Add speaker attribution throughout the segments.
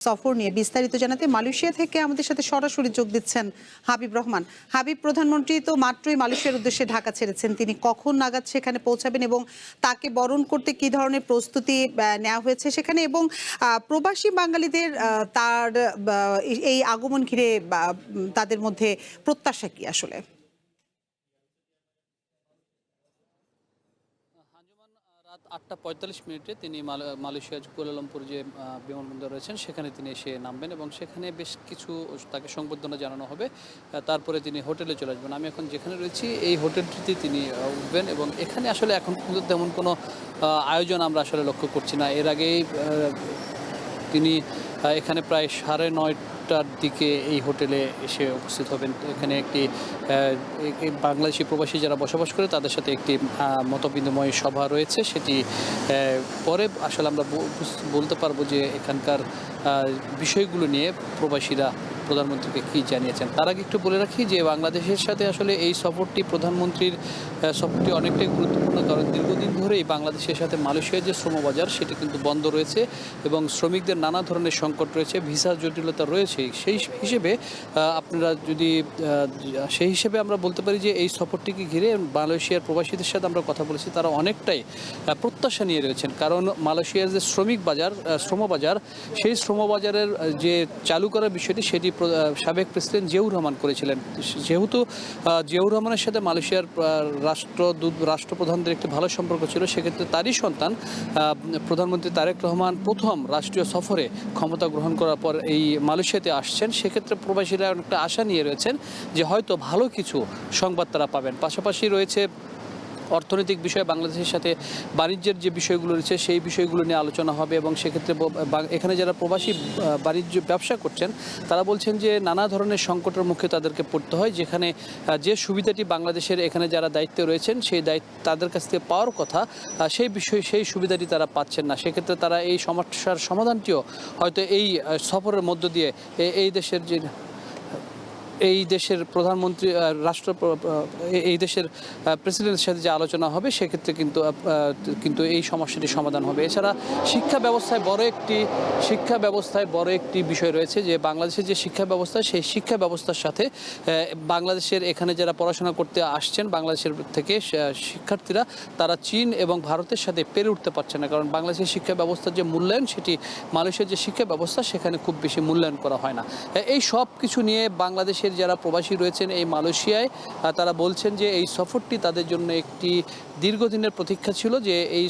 Speaker 1: সফর নিয়ে বিস্তারিত জানাতে মালয়েশিয়া থেকে আমাদের সাথে সরাসরি যোগ দিচ্ছেন হাবিব রহমান। হাবিব, প্রধানমন্ত্রী তো মাত্রই মালয়েশিয়ার উদ্দেশ্যে ঢাকা ছেড়েছেন, তিনি কখন নাগাদ সেখানে পৌঁছাবেন এবং তাকে বরণ করতে কি ধরনের প্রস্তুতি নেওয়া হয়েছে সেখানে, এবং প্রবাসী বাঙালিদের তার এই আগমন ঘিরে তাদের মধ্যে প্রত্যাশা কি আসলে?
Speaker 2: রাত 8:45 তিনি মালয়েশিয়ার কুয়ালালামপুর যে বিমানবন্দর রয়েছেন সেখানে তিনি এসে নামবেন এবং সেখানে বেশ কিছু তাকে সংবর্ধনা জানানো হবে। তারপরে তিনি হোটেলে চলে আসবেন। আমি এখন যেখানে রয়েছি এই হোটেলটিতে তিনি উঠবেন এবং এখানে আসলে এখন পর্যন্ত তেমন কোনো আয়োজন আমরা আসলে লক্ষ্য করছি না। এর আগেই তিনি এখানে প্রায় 9:30টার দিকে এই হোটেলে এসে উপস্থিত হবেন। এখানে একটি বাংলাদেশি প্রবাসী যারা বসবাস করে তাদের সাথে একটি মতবিনিময় সভা রয়েছে, সেটি পরে আসলে আমরা বলতে পারবো যে এখানকার বিষয়গুলো নিয়ে প্রবাসীরা প্রধানমন্ত্রীকে কী জানিয়েছেন। তার আগে একটু বলে রাখি যে বাংলাদেশের সাথে আসলে এই সফরটি, প্রধানমন্ত্রীর সফরটি অনেকটাই গুরুত্বপূর্ণ, কারণ দীর্ঘদিন ধরেই বাংলাদেশের সাথে মালয়েশিয়ার যে শ্রমবাজার সেটি কিন্তু বন্ধ রয়েছে এবং শ্রমিকদের নানা ধরনের সংকট রয়েছে, ভিসার জটিলতা রয়েছে। সেই হিসেবে আমরা বলতে পারি যে এই সফরটিকে ঘিরে মালয়েশিয়ার প্রবাসীদের সাথে আমরা কথা বলেছি, তারা অনেকটাই প্রত্যাশা নিয়ে রয়েছেন। কারণ মালয়েশিয়ার যে শ্রমবাজার সেই শ্রমবাজারের যে চালু করার বিষয়টি সেটি সাবেক প্রেসিডেন্ট জিয়াউর রহমান করেছিলেন। যেহেতু জিয়াউর রহমানের সাথে মালয়েশিয়ার রাষ্ট্রপ্রধানদের একটি ভালো সম্পর্ক ছিল, সেক্ষেত্রে তারই সন্তান প্রধানমন্ত্রী তারেক রহমান প্রথম রাষ্ট্রীয় সফরে ক্ষমতা গ্রহণ করার পর এই মালয়েশিয়াতে আসছেন। সেক্ষেত্রে প্রবাসীরা অনেকটা আশা নিয়ে রয়েছেন যে হয়তো ভালো কিছু সংবাদ তারা পাবেন। পাশাপাশি রয়েছে অর্থনৈতিক বিষয়ে, বাংলাদেশের সাথে বাণিজ্যের যে বিষয়গুলো রয়েছে সেই বিষয়গুলো নিয়ে আলোচনা হবে এবং সেক্ষেত্রে এখানে যারা প্রবাসী বাণিজ্য ব্যবসা করছেন তারা বলছেন যে নানা ধরনের সংকটের মুখে তাদেরকে পড়তে হয়, যেখানে যে সুবিধাটি বাংলাদেশের এখানে যারা দায়িত্বে রয়েছেন সেই দায়িত্ব তাদের কাছ থেকে পাওয়ার কথা, সেই সুবিধাটি তারা পাচ্ছেন না। সেক্ষেত্রে তারা এই সমস্যার সমাধানটিও হয়তো এই সফরের মধ্য দিয়ে এই দেশের প্রধানমন্ত্রী এই দেশের প্রেসিডেন্টের সাথে যে আলোচনা হবে সেক্ষেত্রে কিন্তু এই সমস্যাটি সমাধান হবে। এছাড়া শিক্ষা ব্যবস্থায় বড় একটি বিষয় রয়েছে যে বাংলাদেশের যে শিক্ষা ব্যবস্থা, সেই শিক্ষা ব্যবস্থার সাথে বাংলাদেশের এখানে যারা পড়াশোনা করতে আসছেন বাংলাদেশের থেকে শিক্ষার্থীরা, তারা চীন এবং ভারতের সাথে পেরে উঠতে পারছে না, কারণ বাংলাদেশের শিক্ষা ব্যবস্থার যে মূল্যায়ন সেটি মালয়েশিয়ার যে শিক্ষা ব্যবস্থা সেখানে খুব বেশি মূল্যায়ন করা হয় না। এই সব কিছু নিয়ে বাংলাদেশের যারা প্রবাসী রয়েছেন এই মালয়েশিয়ায়, তারা বলছেন যে এই সফরটি তাদের জন্য একটি দীর্ঘদিনের প্রতীক্ষা ছিল, যে এই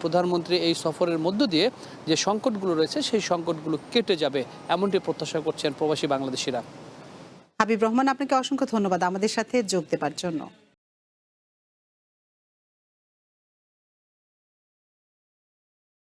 Speaker 2: প্রধানমন্ত্রী এই সফরের মধ্য দিয়ে যে সংকটগুলো রয়েছে সেই সংকটগুলো কেটে যাবে, এমনটি প্রত্যাশা করছেন প্রবাসী বাংলাদেশিরা।
Speaker 1: হাবিব রহমান, আপনাকে অসংখ্য ধন্যবাদ আমাদের সাথে যোগ দেওয়ার জন্য।